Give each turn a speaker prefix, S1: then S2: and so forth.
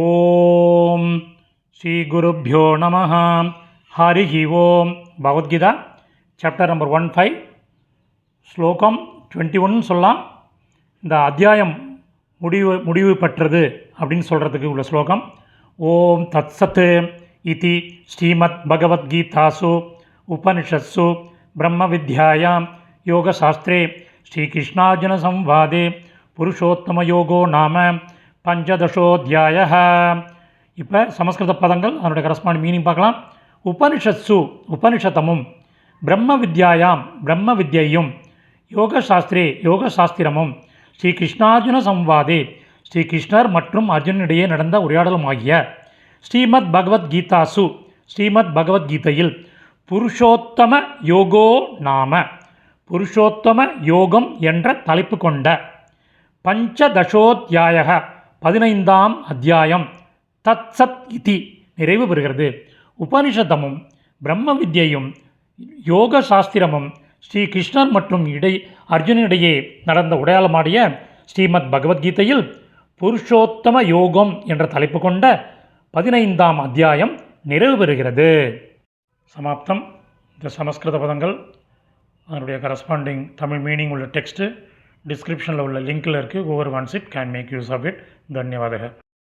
S1: ஓம் ஸ்ரீ குருப்யோ நமஹ. ஹரிஹி ஓம். Bhagavad Gita chapter number 15 ஸ்லோகம் 21 சொல்லலாம். இந்த அத்தியாயம் முடிவு பெற்றது அப்படின்னு சொல்கிறதுக்கு உள்ள ஸ்லோகம். ஓம் தத் சத் இதி ஸ்ரீமத் பகவத்கீதாசு உபனிஷத்சு பிரம்ம வித்யாயாம் யோகசாஸ்திரே ஸ்ரீகிருஷ்ணார்ஜுன சம்வாதே புருஷோத்தம யோகோ நாம பஞ்சதசோத்தியாய. இப்போ சமஸ்கிருத பதங்கள் அதனுடைய கரஸ்பாண்ட் மீனிங் பார்க்கலாம். உபனிஷத்சு உபனிஷத்தமும், பிரம்ம வித்யாயாம் பிரம்ம வித்யையும், யோகசாஸ்திரே யோகசாஸ்திரமும், ஸ்ரீ கிருஷ்ணார்ஜுன சம்வாதே ஸ்ரீகிருஷ்ணர் மற்றும் அர்ஜுனிடையே நடந்த உரையாடலுமாகிய ஸ்ரீமத் பகவத்கீதாசு ஸ்ரீமத் பகவத்கீதையில் புருஷோத்தம யோகோ நாம புருஷோத்தம யோகம் என்ற தலைப்பு கொண்ட பஞ்சதசோத்தியாய 15ஆம் அத்தியாயம் தத் சத் இதி நிறைவு பெறுகிறது. உபனிஷத்தமும் பிரம்ம வித்யையும் யோக சாஸ்திரமும் ஸ்ரீ கிருஷ்ணர் மற்றும் அர்ஜுனிடையே நடந்த உரையாடலுமாடிய ஸ்ரீமத் பகவத்கீதையில் புருஷோத்தம யோகம் என்ற தலைப்பு கொண்ட 15ஆம் அத்தியாயம் நிறைவு பெறுகிறது. சமாப்தம். இந்த சமஸ்கிருத பதங்கள் அதனுடைய கரஸ்பாண்டிங் தமிழ் மீனிங் உள்ள டெக்ஸ்ட்டு டிஸ்கிரிப்ஷனில் உள்ள லிங்கில் இருக்குது. Over once it can make use of it. தன்யவாதக.